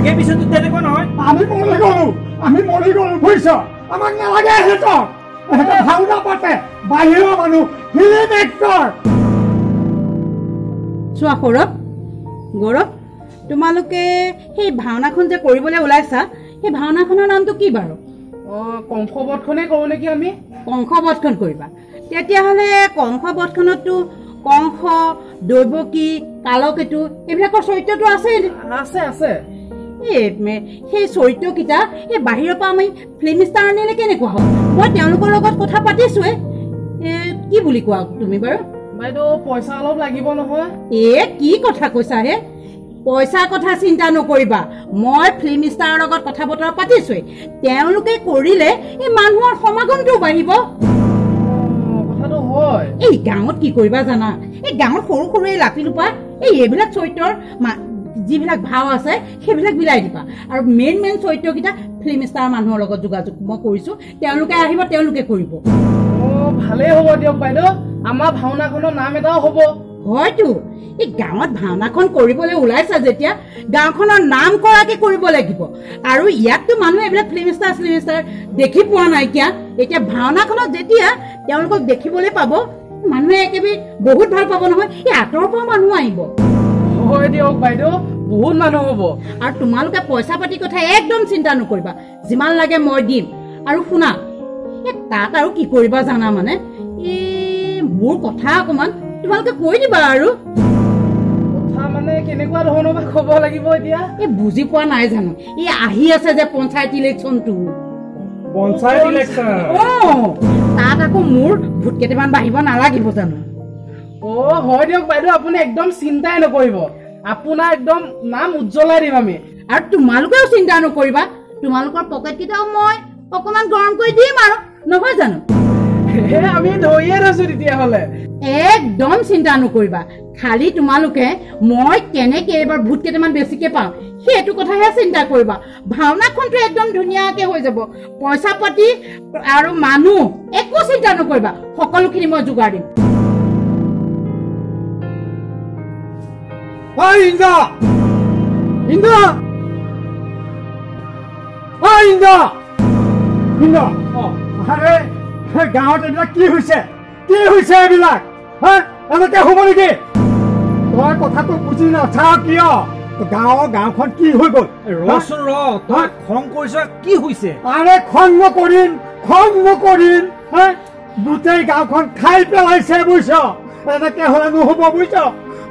আগে পিছতো তেনেকুৱা নহয় আমি মৰি গলো বুজিছ আমাক নালাগে সিহঁতক ভাওনা পাতে বাহিৰৰ মানুহ ফিল্ম এক্টৰ চোৱা গৌৰৱ তোমালোকে সেই ভাওনাখন যে কৰিবলৈ ওলাইছা সেই ভাওনাখনৰ নামটো কি বাৰু কংসবধখনে কৰো নেকি আমি কংসবধখন কৰিবা তেতিয়াহ'লে কংসবধখনতো কংস দৈৱকী কালকেতু এইবিলাকৰ চৰিত্ৰটো আছে আছে সেই চৰিত্ৰকেইটা এই বাহিৰৰ পৰা আমি ফিল্ম ষ্টাৰ আনিলে কেনেকুৱা হ'ব মই তেওঁলোকৰ লগত কথা পাতিছোৱে কি বুলি কোৱা তুমি বাৰু বাইদেউ পইচা অলপ লাগিব নহয় কি কথা কৈছা হে পইচা কথা চিন্তা নকৰিবা মই ফিল্ম ষ্টাৰৰ লগত কথা বতৰা পাতিছোৱে তেওঁলোকে কৰিলে এই মানুহৰ সমাগমটো বাঢ়িব কথাটো হয় এই গাঁৱত কি কৰিবা জানা এই গাঁৱত সৰু সৰু এই লাপিলোপা এইবিলাক চৰিত্ৰৰ যিবিলাক ভাও আছে সেইবিলাক বিলাই দিবা আৰু মেইন চৰিত্ৰকেইটা ফিল্ম ষ্টাৰ মানুহৰ লগত যোগাযোগ মই কৰিছো তেওঁলোকে আহিব তেওঁলোকে কৰিব ভালেই হ'ব দিয়ক বাইদেউ আমাৰ ভাওনাখনৰ নাম এটাও হ'ব হয়তো এই গাঁৱত ভাওনাখন কৰিবলৈ ওলাইছা যেতিয়া গাঁওখনৰ নাম কৰাকে কৰিব লাগিব আৰু ইয়াততো মানুহে এইবিলাক ফিল্ম ষ্টাৰ দেখি পোৱা নাইকিয়া এতিয়া ভাওনাখনত যেতিয়া তেওঁলোকক দেখিবলৈ পাব মানুহে একেবাৰে বহুত ভাল পাব নহয় এই আঁতৰৰ পৰা মানুহ আহিব হয় দিয়ক বাইদেউ বহুত মানুহ হ'ব আৰু তোমালোকে পইচা পাতি কথা একদম চিন্তা নকৰিবা যিমান লাগে মই দিম আৰু শুনা তাত আৰু কি কৰিবা জানা মানে মোৰ কথা অকমান তোমালোকে কৈ দিবা আৰু কথা মানে কেনেকুৱা ধৰণৰ বা ক'ব লাগিব এতিয়া বুজি পোৱা নাই জানো আহি আছে যে পঞ্চায়ত ইলেকশ্যনটো তাত আকৌ মোৰ ভোট কেইটামান বাঢ়িব নালাগিব জানো হয় দিয়ক বাইদেউ আপুনি একদম চিন্তাই নকৰিব আপোনাৰ একদম নাম উজ্জ্বলাই দিম আমি আৰু তোমালোকেও চিন্তা নকৰিবা তোমালোকৰ পকেট কেইটাও মই অকমান গৰম কৰি দিম আৰু নহয় জানো আমি ধৰিয়ে থৈছো তেতিয়াহ'লে একদম চিন্তা নকৰিবা খালি তোমালোকে মই কেনেকে এইবাৰ ভোট কেইটামান বেছিকে পাওঁ সেইটো কথাহে চিন্তা কৰিবা ভাওনাখনটো একদম ধুনীয়াকে হৈ যাব পইচা পাতি আৰু মানুহ একো চিন্তা নকৰিবা সকলোখিনি মই যোগাৰ দিম গাঁৱত এইবিলাক কি হৈছে এইবিলাক এনেকে হ'ব নেকি তই কথাটো বুজি নাচাও কিয় গাঁওখন কি হৈ গ'ল ৰচোন তই খং কৰিছ কি হৈছে আৰে খং নকৰিম গোটেই গাঁওখন খাই পেলাইছে বুজিছ এনেকে হ'লে নহ'ব বুজিছ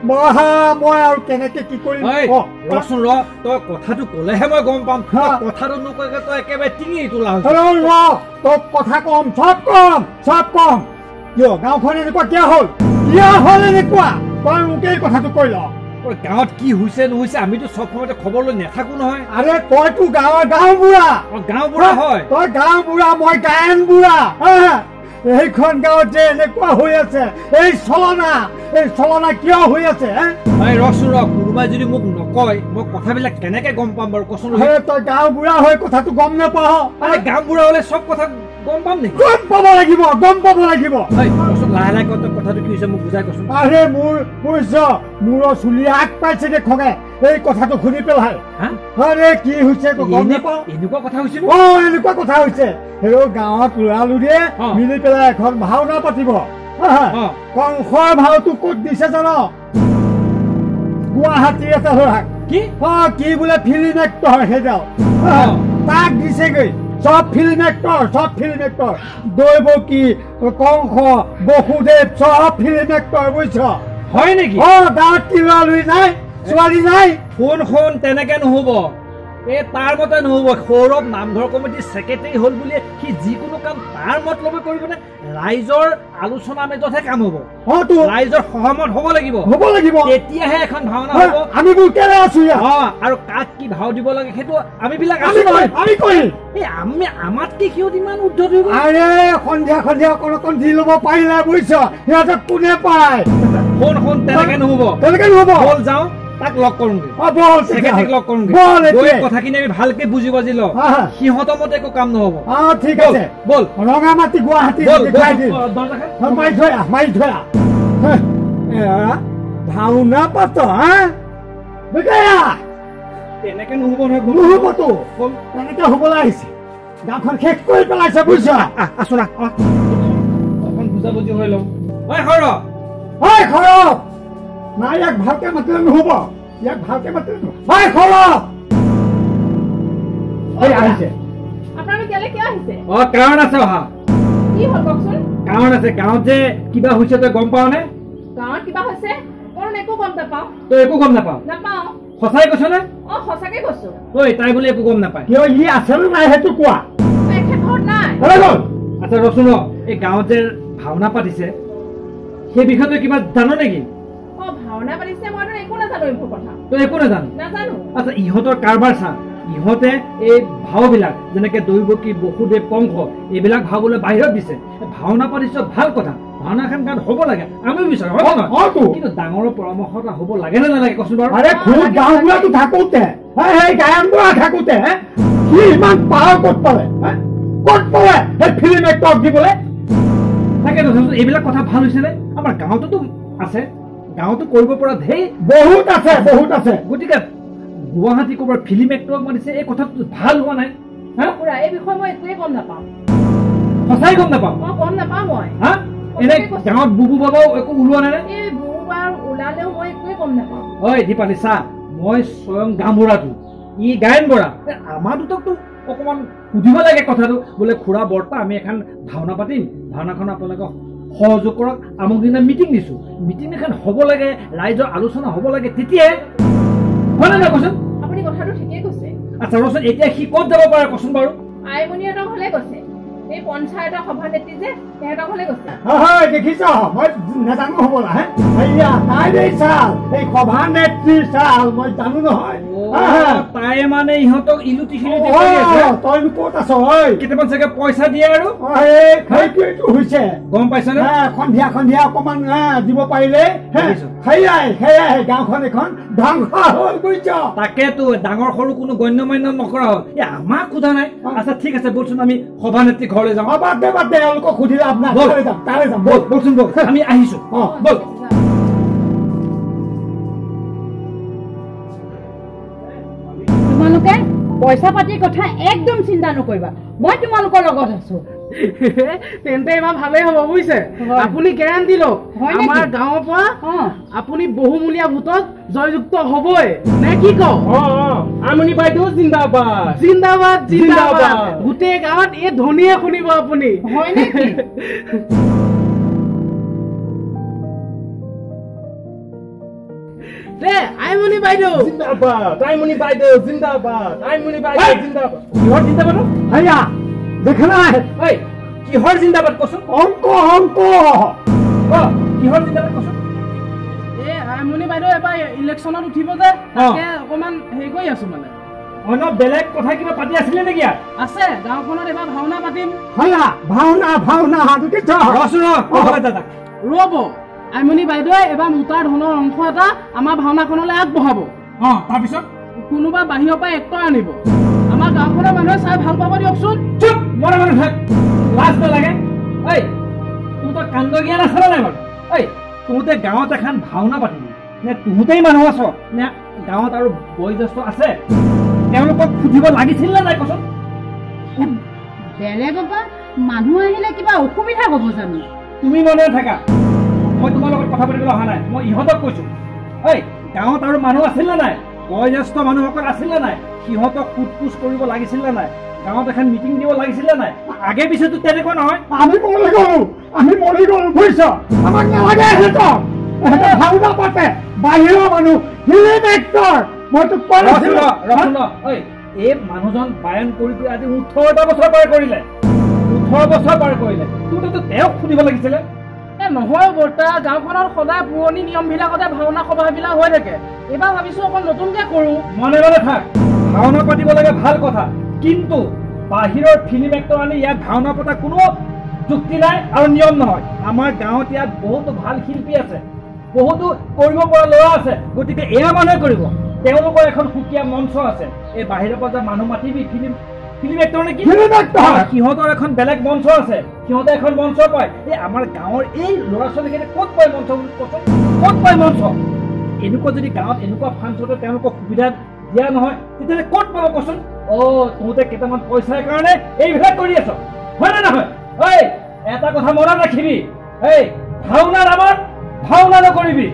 মই আৰু কেনেকে কি কৰিম ৰচোন তই কথাটো ক'লেহে মই গম পাম কথাটো নকৈকে তই একেবাৰে টিঙি তোলা তোক কথা কম চব কম কিয় গাঁওখন এনেকুৱা কিয় হ'ল এনেকুৱা তই মোকেই কথাটো কৈ ল গাঁৱত কি হৈছে নহৈছে আমিতো চব সময়তে খবৰ লৈ নাথাকো নহয় আৰে তইতো গাঁওবুঢ়া হয় তই গাঁওবুঢ়া মই গায়ন বুঢ়া এইখন গাঁৱত যে এনেকুৱা হৈ আছে এই চলনা কিয় হৈ আছে ৰচোন কোনোবাই যদি মোক নকয় মই কথাবিলাক কেনেকে গম পাম বাৰু কচোন তই গাঁওবুঢ়া হৈ কথাটো গম নাপাৱ গাঁওবুঢ়া হলে চব কথা গম পাম নেকি গম পাব লাগিব লাহে লাহে কথাটো কি হৈছে মোক বুজাই কচোন আৰে মূৰৰ চুলি আগ পাইছেগে খঙে এই কথাটো শুনি পেলাই আৰে কি হৈছে গম নাপাওঁ এনেকুৱা কথা হৈছে এনেকুৱা কথা হৈছে গাঁৱত ল'ৰালৰিয়ে মিলি পেলাই এখন ভাওনা পাতিব কংসৰ ভাওটো ক'ত দিছে জানো গুৱাহাটীৰ এটা ল'ৰাক কি বোলে ফিল্ম এক্টৰ সেইডাল তাক দিছেগৈ সব ফিল্ম এক্টৰ দৈৱকী কংস বসুদেৱ সব ফিল্ম এক্টৰ বুজিছ হয় নেকি গাঁৱত কি ল'ৰালৰি নাই ছোৱালী নাই শুন তেনেকে নহ'ব তাৰ মতে নহ'ব সৌৰভ নামঘৰ কমিটিৰ ছেক্ৰেটাৰী হ'ল বুলি সি যিকোনো কাম তাৰ মতলবে কৰিবনে ৰাইজৰ আলোচনা মেজতহে কাম হ'ব ৰাইজৰ সহমত হ'ব লাগিব তেতিয়াহে এখন ভাওনা হ'ব আমি কেলে আছো আৰু কাক কি ভাও দিব লাগে সেইটো আমিবিলাক আমি আমাতকে সিহঁত ইমান উদ্ধত হৈ গ'ল আৰে সন্ধিয়া অকণ দি ল'ব পাৰিলে বুজিছ সিহঁতক কোনে পায় শুন তেনেকে নহ'ব বল যাওঁ তাক লগ কৰোঁগে কথাখিনি আমি ভালকে বুজি বাজি লওঁ সিহঁতৰ মতে একো কাম নহ'ব ঠিক আছে বল ৰঙামাটি গুৱাহাটী মাৰি থৈ ভাওনা পাত তেনেকে নহ'ব নহয় নহ'বতো তেনেকে হ'বলৈ আহিছে গাঁওখন শেষ কৰি পেলাইছে বুজিছ আছো না অকণ বুজা বুজি হৈ লওঁ ঐ সৰ ঐ খৰব নাই ইয়াক ভালকে মাতিলে নহ'ব ইয়াক ভালকে মাতিলে নহ'ব ঐ খৰব এই আহিছে আপোনালোক ইয়ালৈ কিয় আহিছে কাৰণ আছে অহা কি হ'ল কওকচোন কাৰণ আছে গাঁৱত যে কিবা হৈছে তই গম পাৱ নে গাঁৱত কিবা হৈছে মই একো গম নাপাওঁ তই একো গম নাপাৱ সঁচাই কৈছ নে সঁচাকে কৈছো ঐ তাই বুলি একো গম নাপায় কিয় ই আছে নে নাই সেইটো কোৱা তেখেত ঘৰত নাই আচ্ছা ৰচোন এই গাঁৱত যে ভাওনা পাতিছে সেই বিষয়ে তই কিবা জান নেকি ভাওনা পাতিছে মইতো একো নাজানো এইবোৰ কথা তই একো নাজানো নাজানো আচ্ছা ইহঁতৰ কাৰবাৰ চা ইহঁতে এই ভাওবিলাক যেনেকে দৈৱকী বসুদেৱ কংস এইবিলাক ভাওবলৈ বাহিৰত দিছে ভাওনা পাতিছ ভাল কথা ভাওনা এখন গান হ'ব লাগে আমিও বিচাৰো কিন্তু ডাঙৰৰ পৰামৰ্শ এটা হ'ব লাগে নে নালাগে কচোন বাৰু আৰে খুব গাঁওবুঢ়াটো থাকোতে সেই গায়ন বুঢ়া থাকোতে সি ইমান পাৱাৰ ক'ত পালে সেই ফিল্ম এক্টৰক দিবলৈ তাকে এইবিলাক কথা ভাল হৈছে নে আমাৰ গাঁৱততো আছে গাঁৱতো কৰিব পৰা ঢেৰ বহুত আছে গতিকে গুৱাহাটী ক'ৰবাৰ ফিল্ম এক্টৰক মাতিছে এই কথাটো ভাল হোৱা নাই খুৰা এই বিষয়ে মই একোৱে গম নাপাওঁ সঁচাই গম নাপাওঁ গম নাপাওঁ মই হা এনে গাঁৱত বুবু বাবাও একো ওলোৱা নাই এই বুবু বাৰ ওলালেও মই একোৱে গম নাপাওঁ ঐ দীপালি চা মই স্বয়ং গাঁওবুঢ়াটো ই গায়ন বৰা আমাৰ দুটাকতো অকণমান সুধিব লাগে কথাটো বোলে খুৰা বৰ্তা আমি এখন ভাওনা পাতিম ভাওনাখন আপোনালোকক সহযোগ কৰক আমুক দিনা মিটিং দিছোঁ মিটিং এখন হ'ব লাগে ৰাইজৰ আলোচনা হ'ব লাগে তেতিয়াই হয় নাই কচোন আপুনি কথাটো ঠিকেই কৈছে আচ্ছা ৰচোন এতিয়া সি ক'ত যাব পাৰে কচোন বাৰু আইমণিহঁতৰ ঘৰলে গৈছে এই পঞ্চায়তৰ সভানেত্ৰী যে সিহঁতৰ ঘৰলে গৈছে হয় দেখিছ মই নাজানো হ'বলা তাই চাল এই সভানেত্ৰীৰ চাল মই জানো নহয় তাই মানে ইহঁতক ইলুটি তইনো ক'ত আছ কেইটামান চাগে পইচা দিয়ে আৰু সেইটোৱেইটো হৈছে গম পাইছনে সন্ধিয়া অকমান দিব পাৰিলে সেয়াই গাঁওখন এখন ধ্বংস হ'ল বুজিছ তাকেতো ডাঙৰ সৰু কোনো গণ্য মান্য নকৰা হ'ল আমাক সোধা নাই আচ্ছা ঠিক আছে বলচোন আমি সভানেত্ৰী ঘৰলৈ যাওঁ বাদ দে এওঁলোকক সুধিলে আপোনাৰ তালৈ যাম বলচোন বল আমি আহিছো বল তোমালোকে পইচা পাতিৰ কথা একদম চিন্তা নকৰিবা মই তোমালোকৰ লগত আছো তেন্তে এবাৰ ভালেই হ'ব বুজিছে আপুনি গেৰাণ্টি লওক আমাৰ গাঁৱৰ পৰা আপুনি বহুমূলীয়া ভোটত জয়যুক্ত হ'বই নে কি কওঁ আমনি বাইদেউ জিন্দাবাদ জিন্দাবাদ জিন্দাবাদ গোটেই গাঁৱত এই ধ্বনিয়ে শুনিব আপুনি হয় নেকি আইমণি বাইদেউ জিন্দাবাদ আইমণি বাইদেউ জিন্দাবাদ আইমণি বাইদেউ জিন্দাবাদ কিহৰ জিন্দাবাদ হেয়া দেখা নাই কিহৰ জিন্দাবাদ কচোন অংক কিহৰ জিন্দাবাদ কচোন আইমণি বাইদেউ এবাৰ ইলেকশ্যনত উঠিব যে তাকে অকণমান হেৰি কৰি আছো মানে অন্য বেলেগ কথা কিবা পাতি আছিলে নেকি আছে গাঁওখনত এবাৰ ভাওনা পাতিম ভাওনা ৰ'ব আইমণি বাইদেৱে এবাৰ মোটাৰ ধনৰ অংশ এটা আমাৰ ভাওনাখনলৈ আগবঢ়াব তাৰপিছত কোনোবা বাহিৰৰ পৰা এক্টৰ আনিব আমাৰ গাঁওখনৰ মানুহে চাই ভাল পাব দিয়কচোন চুপ মনে মনে থাক লাজ নালাগে তহঁতৰ কাণ্ড জ্ঞান আছে নাই বাৰু তহঁতে গাঁৱত এখন ভাওনা পাতিবি নে তহঁতেই মানুহ আছ নে গাঁৱত আৰু বয়োজ্যেষ্ঠ আছে তেওঁলোকক সুধিব লাগিছিল নে নাই কচোন বেলেগৰ পৰা মানুহ আহিলে কিবা অসুবিধা হ'ব জানো তুমি মনে থাকা মই তোমাৰ লগত কথা পাতিবলৈ অহা নাই মই ইহঁতক কৈছো গাঁৱত আৰু মানুহ আছিল নে নাই বয়োজ্যেষ্ঠ মানুহসকল আছিল নে নাই সিহঁতক সোধ পোছ কৰিব লাগিছিল নে নাই গাঁৱত এখন মিটিং দিব লাগিছিল নে নাই আগে পিছতো তেনেকুৱা নহয় আমি মৰি গলো বুজিছ আমাক নালাগে সিহঁতক ভাওনা পাতে বাহিৰৰ মানুহ ফিল্ম এক্টৰ মই তোক এই মানুহজন বায়ন কৰি আজি 18টা বছৰ পাৰ কৰিলে 18 বছৰ পাৰ কৰিলে তোৰতো তেওঁক সুধিব লাগিছিলে নহয় বৰ্তা গাঁওখনত সদায় পুৰণি নিয়মবিলাকতে ভাওনা সভাবিলাক হৈ থাকে এইবাৰ ভাবিছো অকণ নতুনকে কৰো মনে মনে থাক ভাওনা পাতিব লাগে ভাল কথা কিন্তু বাহিৰৰ ফিল্ম এক্টৰ আনি ইয়াত ভাওনা পতা কোনো যুক্তি নাই আৰু নিয়ম নহয় আমাৰ গাঁৱত ইয়াত বহুতো ভাল শিল্পী আছে বহুতো কৰিব পৰা ল'ৰা আছে গতিকে এয়া মানুহে কৰিব তেওঁলোকৰ এখন সুকীয়া মঞ্চ আছে এই বাহিৰৰ পৰা যে মানুহ মাতিবি ফিল্ম এক্টৰ নেকি সিহঁতৰ এখন বেলেগ মঞ্চ আছে সিহঁতে এখন মঞ্চ পায় এই আমাৰ গাঁৱৰ এই ল'ৰা ছোৱালীখিনি ক'ত পায় মঞ্চ বুলি কচোন ক'ত পায় মঞ্চ এনেকুৱা যদি গাঁৱত এনেকুৱা ফাংচনতে তেওঁলোকক সুবিধা দিয়া নহয় তেতিয়াহ'লে ক'ত পাব কচোন তহঁতে কেইটামান পইচাৰ কাৰণে এইবিলাক কৰি আছ হয় নে নহয় ঐ এটা কথা মনত ৰাখিবি ভাওনাৰ নামত ভাওনা নকৰিবি